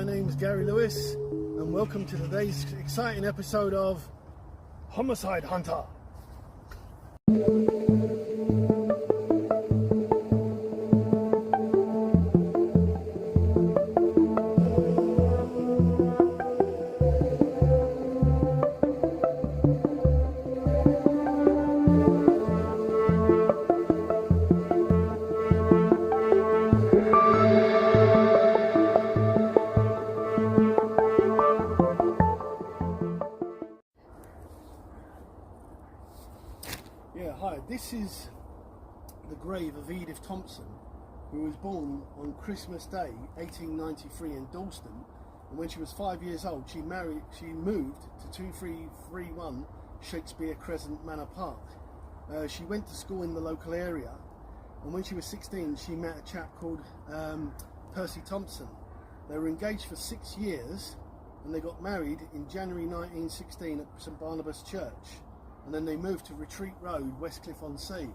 my name is Gary Lewis, and welcome to today's exciting episode of Homicide Hunter. Hi, this is the grave of Edith Thompson, who was born on Christmas Day 1893 in Dalston, and when she was 5 years old she moved to 2331 Shakespeare Crescent, Manor Park. She went to school in the local area, and when she was 16 she met a chap called Percy Thompson. They were engaged for 6 years and they got married in January 1916 at St Barnabas Church. And then they moved to Retreat Road, Westcliff-on-Sea.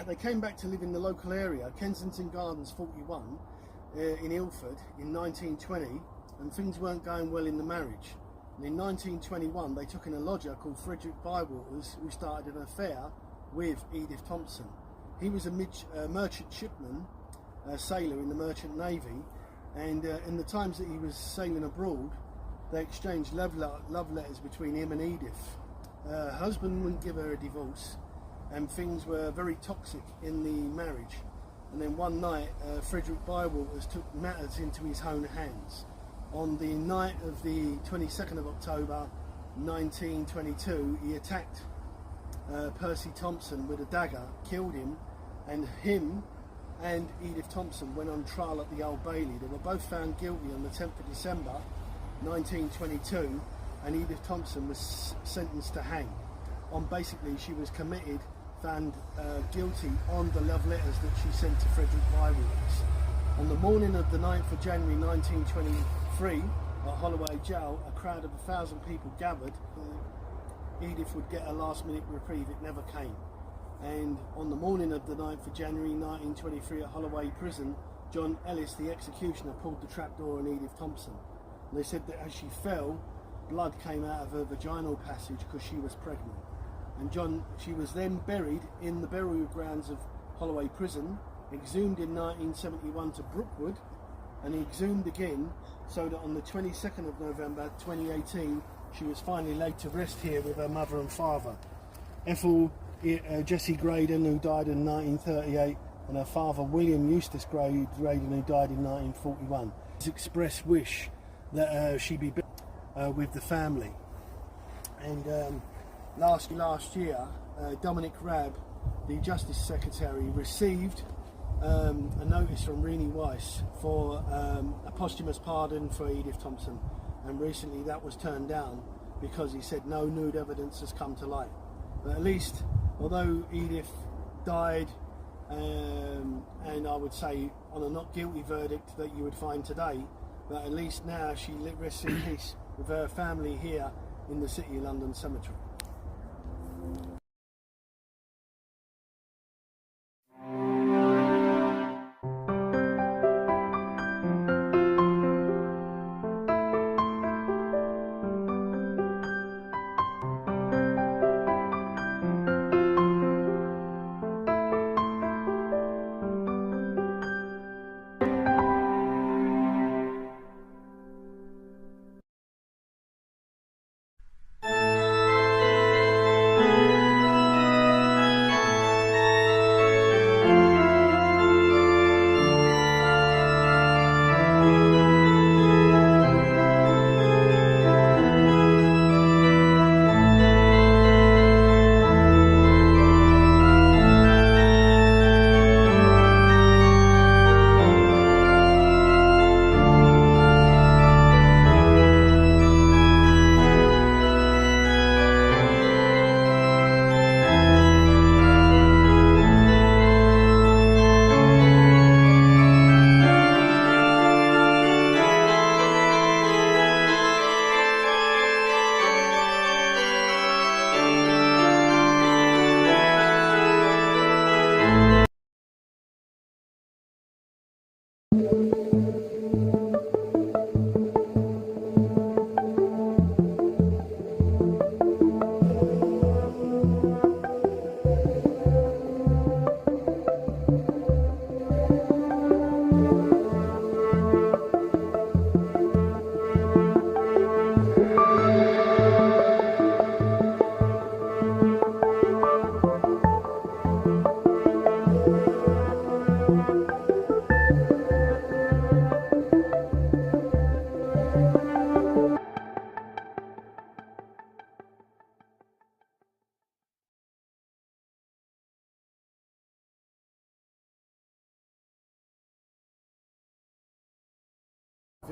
They came back to live in the local area, Kensington Gardens 41, in Ilford in 1920, and things weren't going well in the marriage. And in 1921 they took in a lodger called Frederick Bywaters, who started an affair with Edith Thompson. He was a merchant shipman, a sailor in the merchant navy, and in the times that he was sailing abroad they exchanged love letters between him and Edith. Her husband wouldn't give her a divorce, and things were very toxic in the marriage. And then one night Frederick Bywaters took matters into his own hands. On the night of the 22nd of October 1922 he attacked Percy Thompson with a dagger, killed him, and Edith Thompson went on trial at the Old Bailey. They were both found guilty on the 10th of December 1922, and Edith Thompson was sentenced to hang. Basically, she was found guilty on the love letters that she sent to Frederick Bywaters. On the morning of the 9th of January 1923, at Holloway Jail, a crowd of 1,000 people gathered. Edith would get a last-minute reprieve. It never came. And on the morning of the 9th of January 1923 at Holloway Prison, John Ellis, the executioner, pulled the trapdoor on Edith Thompson. And they said that as she fell, blood came out of her vaginal passage because she was pregnant. And she was then buried in the burial grounds of Holloway Prison, exhumed in 1971 to Brookwood, and exhumed again, so that on the 22nd of November 2018 she was finally laid to rest here with her mother and father. Ethel Jessie Graydon, who died in 1938, and her father William Eustace Graydon, who died in 1941. His express wish that she be with the family. And last year Dominic Raab, the Justice Secretary, received a notice from Rennie Weiss for a posthumous pardon for Edith Thompson, and recently that was turned down because he said no nude evidence has come to light. But at least, although Edith died, and I would say on a not guilty verdict that you would find today, but at least now she rests in peace with her family here in the City of London Cemetery.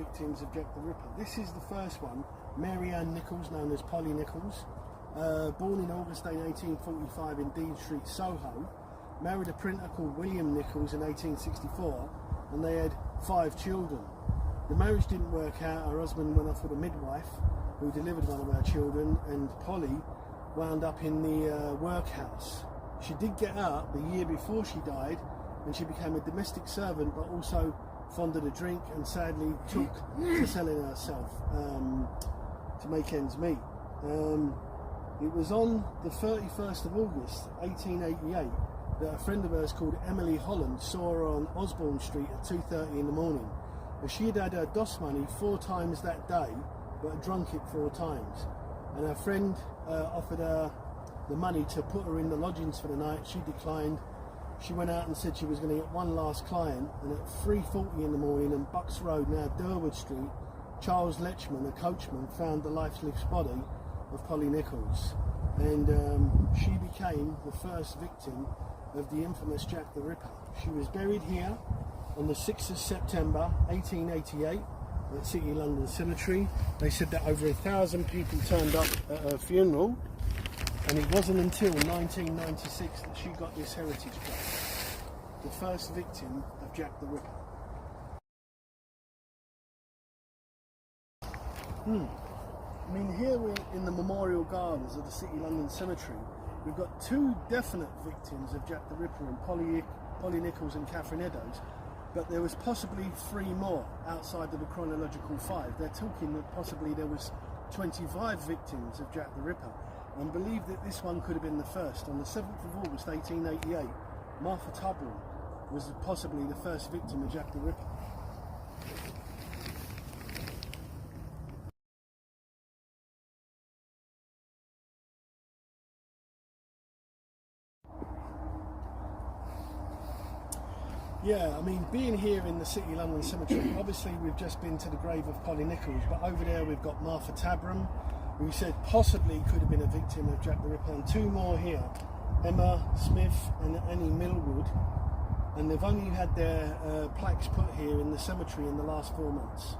victims of Jack the Ripper. This is the first one, Mary Ann Nichols, known as Polly Nichols, born in August 1845 in Dean Street, Soho, married a printer called William Nichols in 1864, and they had 5 children. The marriage didn't work out. Her husband went off with a midwife who delivered one of her children, and Polly wound up in the workhouse. She did get out the year before she died, and she became a domestic servant, but also fond of the drink, and sadly took to selling herself to make ends meet. It was on the 31st of August 1888 that a friend of hers called Emily Holland saw her on Osborne Street at 2:30 in the morning. She had had her DOS money 4 times that day, but had drunk it 4 times. And her friend offered her the money to put her in the lodgings for the night. She declined. She went out and said she was going to get one last client, and at 3:40 in the morning on Bucks Road, now Durwood Street, Charles Lechman, a coachman, found the lifeless body of Polly Nichols. And she became the first victim of the infamous Jack the Ripper. She was buried here on the 6th of September 1888 at City London Cemetery. They said that over 1,000 people turned up at her funeral, and it wasn't until 1996 that she got this heritage plaque, the first victim of Jack the Ripper. I mean, here we're in the Memorial Gardens of the City London Cemetery. We've got 2 definite victims of Jack the Ripper, and Polly Nichols and Catherine Eddowes, but there was possibly 3 more outside of the chronological 5. They're talking that possibly there was 25 victims of Jack the Ripper, and believe that this one could have been the first. On the 7th of August 1888, Martha Tubman was possibly the first victim of Jack the Ripper. Yeah, I mean, being here in the City London Cemetery, obviously we've just been to the grave of Polly Nichols, but over there we've got Martha Tabram, who said possibly could have been a victim of Jack the Ripper, and 2 more here, Emma Smith and Annie Millwood, and they've only had their plaques put here in the cemetery in the last 4 months.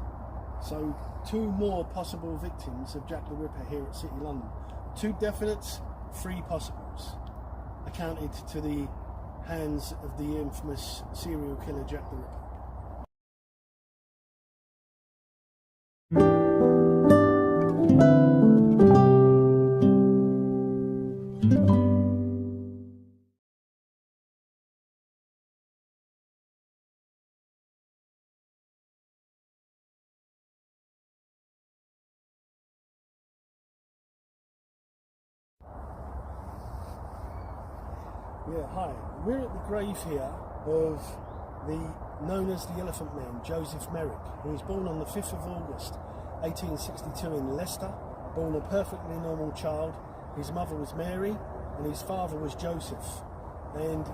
So 2 more possible victims of Jack the Ripper here at City London. 2 definites, 3 possibles, accounted to the hands of the infamous serial killer Jack the Ripper. Yeah, hi. We're at the grave here of known as the Elephant Man, Joseph Merrick, who was born on the 5th of August 1862 in Leicester, born a perfectly normal child. His mother was Mary and his father was Joseph. And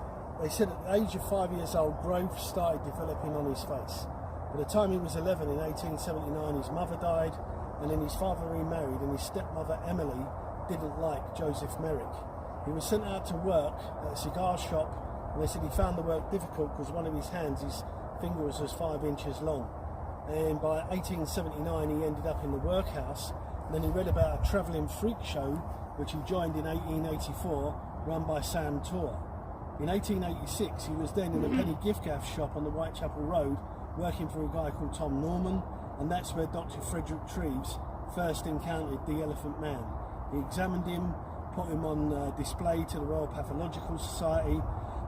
they said at the age of 5 years old, growth started developing on his face. By the time he was 11 in 1879, his mother died, and then his father remarried, and his stepmother Emily didn't like Joseph Merrick. He was sent out to work at a cigar shop, and they said he found the work difficult because one of his hands, his fingers was 5 inches long. And by 1879 he ended up in the workhouse, and then he read about a travelling freak show which he joined in 1884, run by Sam Tor. In 1886 he was then in a penny gift gaff shop on the Whitechapel Road working for a guy called Tom Norman, and that's where Dr. Frederick Treves first encountered the Elephant Man. He examined him, put him on display to the Royal Pathological Society,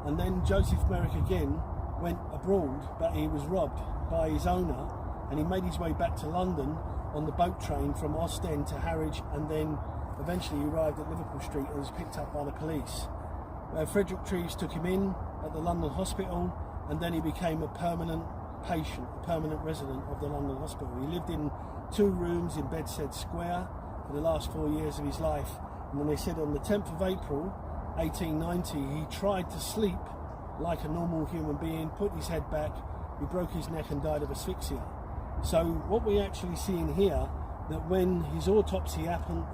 and then Joseph Merrick again went abroad, but he was robbed by his owner, and he made his way back to London on the boat train from Ostend to Harwich, and then eventually he arrived at Liverpool Street and was picked up by the police. Frederick Treves took him in at the London Hospital, and then he became a permanent patient, a permanent resident of the London Hospital. He lived in 2 rooms in Bedstead Square for the last 4 years of his life. And then they said on the 10th of April 1890 he tried to sleep like a normal human being, put his head back, he broke his neck and died of asphyxia. So what we're actually seeing here that when his autopsy happened,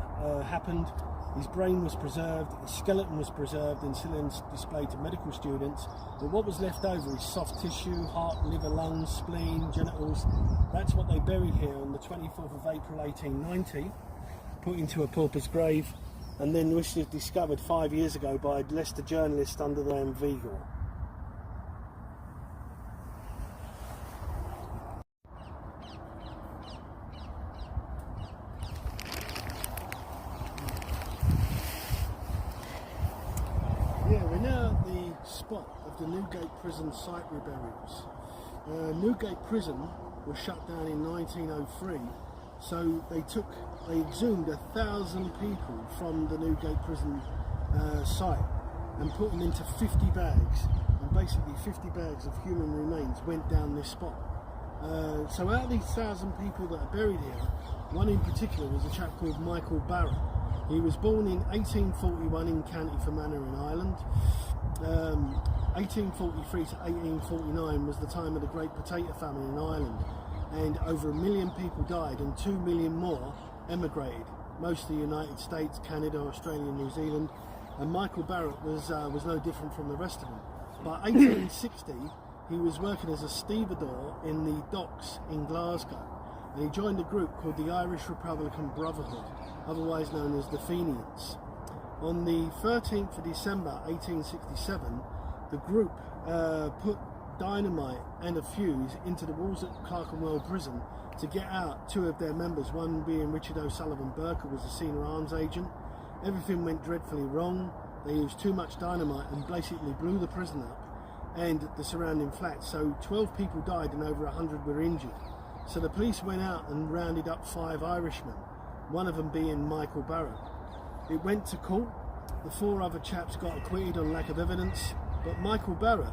his brain was preserved, his skeleton was preserved and still displayed to medical students, but what was left over is soft tissue, heart, liver, lungs, spleen, genitals. That's what they buried here on the 24th of April 1890, put into a pauper's grave, and then this was discovered 5 years ago by a Leicester journalist under the name Vigor. We're now at the spot of the Newgate prison site reburials. Newgate prison was shut down in 1903, so they exhumed 1,000 people from the Newgate prison site and put them into 50 bags, and basically 50 bags of human remains went down this spot. So out of these 1,000 people that are buried here, one in particular was a chap called Michael Barrett. He was born in 1841 in County Fermanagh in Ireland. 1843 to 1849 was the time of the Great Potato Famine in Ireland, and over 1 million people died and 2 million more emigrated, mostly United States, Canada, Australia, New Zealand. And Michael Barrett was no different from the rest of them. By 1860, he was working as a stevedore in the docks in Glasgow, and he joined a group called the Irish Republican Brotherhood, otherwise known as the Fenians. On the 13th of December 1867, the group put dynamite and a fuse into the walls at Clerkenwell prison to get out 2 of their members, one being Richard O'Sullivan Burke, who was a senior arms agent. Everything went dreadfully wrong. They used too much dynamite and basically blew the prison up and the surrounding flats, so 12 people died and over 100 were injured. So the police went out and rounded up 5 Irishmen, one of them being Michael Barrett. It went to court. The 4 other chaps got acquitted on lack of evidence, but Michael Barrett,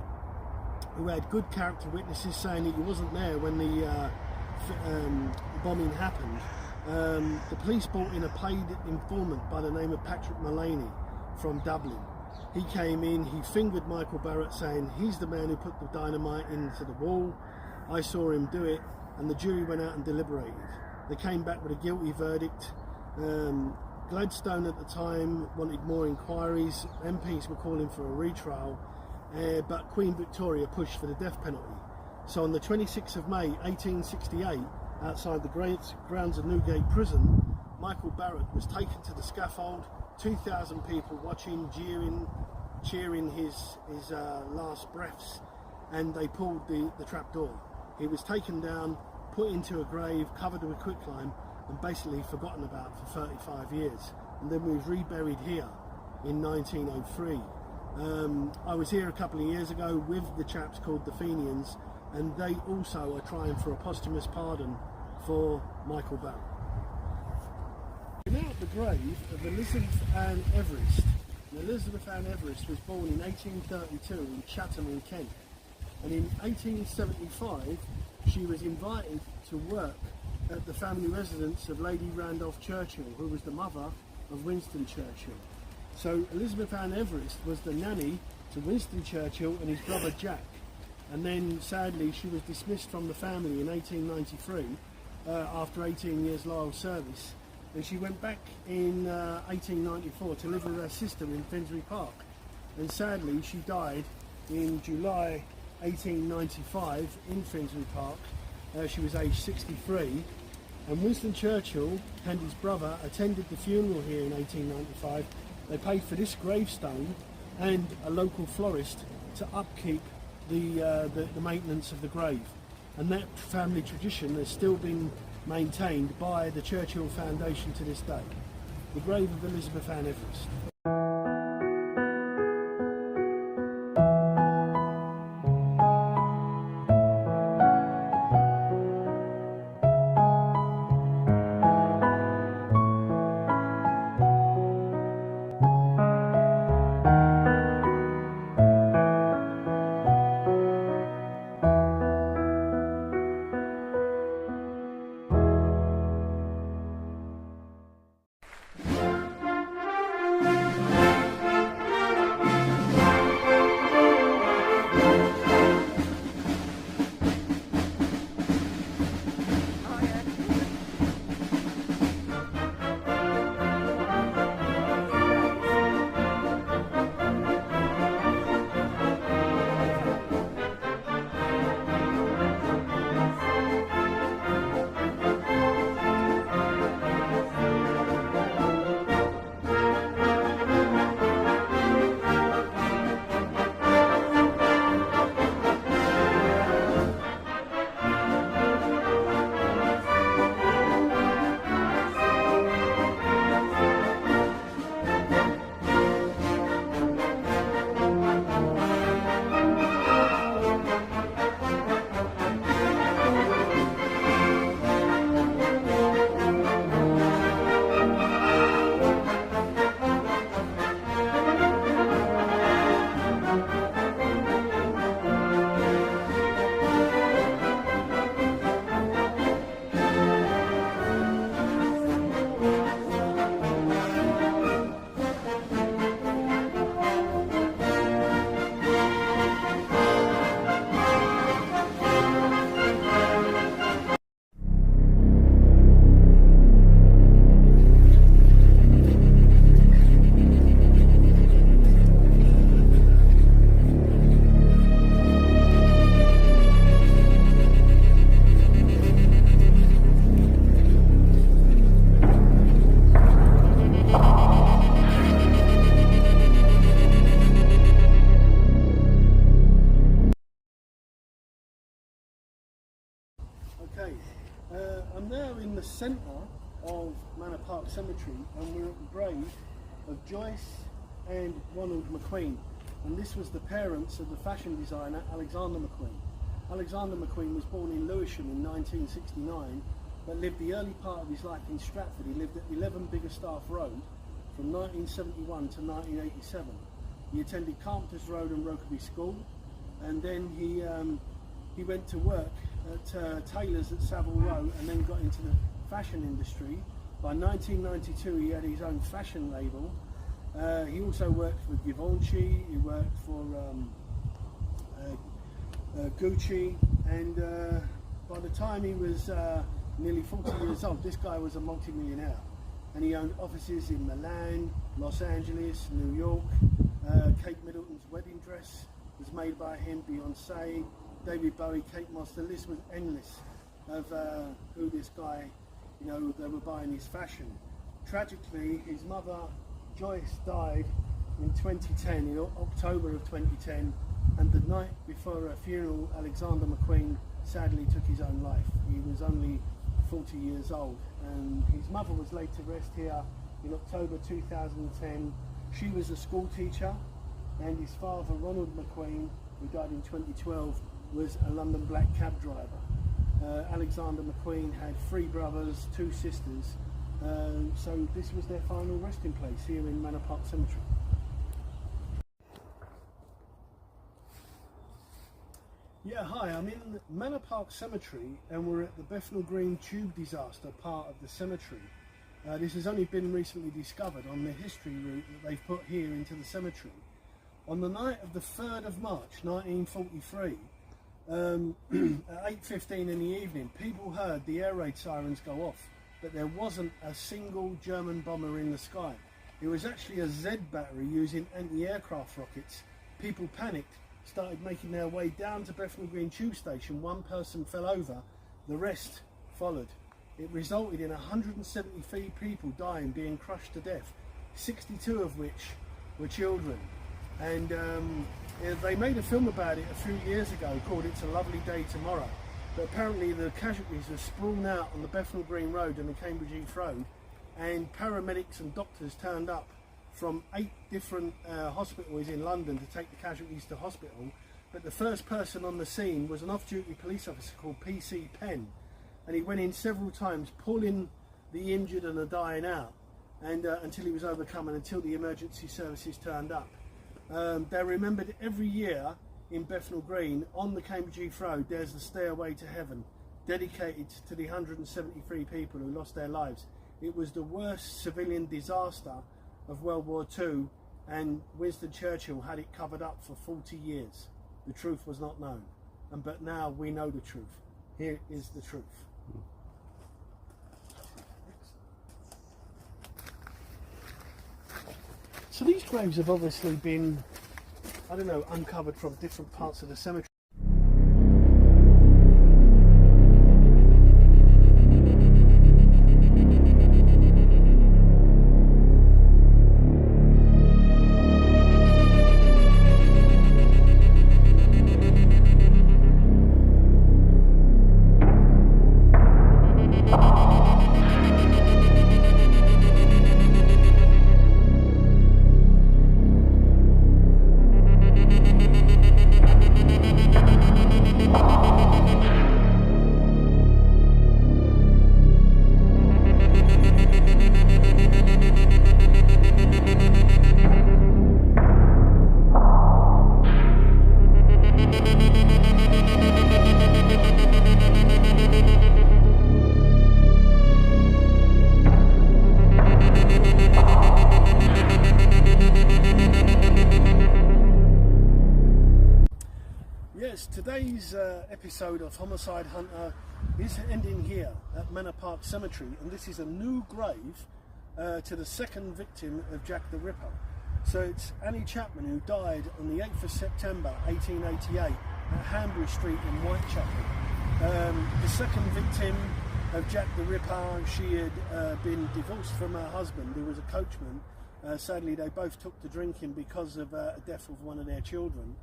who had good character witnesses saying that he wasn't there when the bombing happened, the police brought in a paid informant by the name of Patrick Mullaney from Dublin. He came in, he fingered Michael Barrett saying, "He's the man who put the dynamite into the wall. I saw him do it," and the jury went out and deliberated. They came back with a guilty verdict. Gladstone at the time wanted more inquiries. MPs were calling for a retrial, but Queen Victoria pushed for the death penalty. So on the 26th of May 1868, outside the grounds of Newgate Prison, Michael Barrett was taken to the scaffold, 2,000 people watching, cheering his last breaths, and they pulled the trapdoor. He was taken down, put into a grave, covered with quicklime, and basically forgotten about for 35 years. And then we was reburied here in 1903. I was here a couple of years ago with the chaps called the Fenians, and they also are trying for a posthumous pardon for Michael Barrett. We're now at the grave of Elizabeth Ann Everest. And Elizabeth Ann Everest was born in 1832 in Chatham in Kent, and in 1875 she was invited to work at the family residence of Lady Randolph Churchill, who was the mother of Winston Churchill. So Elizabeth Ann Everest was the nanny to Winston Churchill and his brother Jack, and then sadly she was dismissed from the family in 1893 after 18 years loyal service, and she went back in 1894 to live with her sister in Finsbury Park, and sadly she died in July 1895 in Finsbury Park. She was aged 63, and Winston Churchill and his brother attended the funeral here in 1895. They paid for this gravestone and a local florist to upkeep the maintenance of the grave, and that family tradition has still been maintained by the Churchill Foundation to this day. The grave of Elizabeth Ann Everest. centre of Manor Park Cemetery, and we're at the grave of Joyce and Ronald McQueen. And this was the parents of the fashion designer Alexander McQueen. Alexander McQueen was born in Lewisham in 1969, but lived the early part of his life in Stratford. He lived at 11 Biggerstaff Road from 1971 to 1987. He attended Carpenter's Road and Rokeby School, and then he went to work at Taylor's at Savile Row, and then got into the fashion industry. By 1992 he had his own fashion label. He also worked for Givenchy, he worked for Gucci, and by the time he was nearly 40 years old, this guy was a multi-millionaire, and he owned offices in Milan, Los Angeles, New York. Kate Middleton's wedding dress was made by him, Beyonce, David Bowie, Kate Moss. The list was endless of who this guy, you know, they were buying his fashion. Tragically, his mother Joyce died in 2010, in October of 2010, and the night before her funeral, Alexander McQueen sadly took his own life. He was only 40 years old, and his mother was laid to rest here in October 2010. She was a school teacher, and his father, Ronald McQueen, who died in 2012, was a London black cab driver. Alexander McQueen had 3 brothers, 2 sisters, so this was their final resting place here in Manor Park Cemetery. Yeah, hi, I'm in Manor Park Cemetery, and we're at the Bethnal Green Tube disaster part of the cemetery. This has only been recently discovered on the history route that they've put here into the cemetery. On the night of the 3rd of March 1943, at 8:15 in the evening, people heard the air raid sirens go off, but there wasn't a single German bomber in the sky. It was actually a Z battery using anti-aircraft rockets. People panicked, started making their way down to Bethnal Green Tube Station. One person fell over, the rest followed. It resulted in 173 people dying, being crushed to death, 62 of which were children. And they made a film about it a few years ago called It's a Lovely Day Tomorrow. But apparently the casualties were sprawled out on the Bethnal Green Road and the Cambridge Heath Road, and paramedics and doctors turned up from 8 different hospitals in London to take the casualties to hospital. But the first person on the scene was an off-duty police officer called PC Penn, and he went in several times pulling the injured and the dying out, and until he was overcome, and until the emergency services turned up. They're remembered every year in Bethnal Green. On the Cambridge Heath Road, there's the Stairway to Heaven, dedicated to the 173 people who lost their lives. It was the worst civilian disaster of World War II, and Winston Churchill had it covered up for 40 years. The truth was not known, but now we know the truth. Here is the truth. So these graves have obviously been, I don't know, uncovered from different parts of the cemetery. Today's episode of Homicide Hunter is ending here at Manor Park Cemetery, and this is a new grave to the second victim of Jack the Ripper. So it's Annie Chapman, who died on the 8th of September 1888 at Hanbury Street in Whitechapel. The second victim of Jack the Ripper, she had been divorced from her husband, who was a coachman. Sadly, they both took to drinking because of a death of one of their children.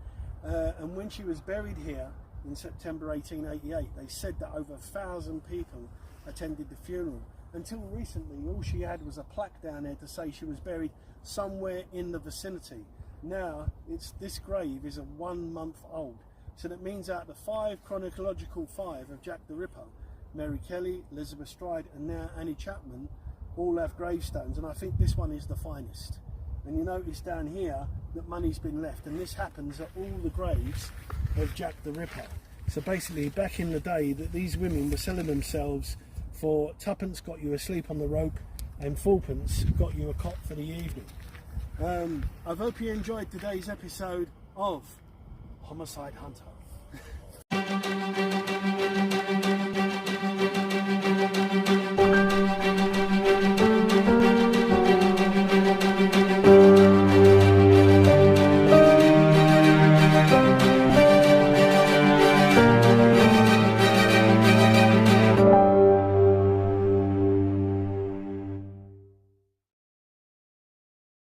And when she was buried here in September 1888, they said that over 1,000 people attended the funeral. Until recently, all she had was a plaque down there to say she was buried somewhere in the vicinity. Now, this grave is 1 month old. So that means out of the 5 chronological 5 of Jack the Ripper, Mary Kelly, Elizabeth Stride, and now Annie Chapman all have gravestones, and I think this one is the finest. And you notice down here that money's been left, and this happens at all the graves of Jack the Ripper. So basically, back in the day, that these women were selling themselves for 2pence got you asleep on the rope, and 4pence got you a cot for the evening. I hope you enjoyed today's episode of Homicide Hunter.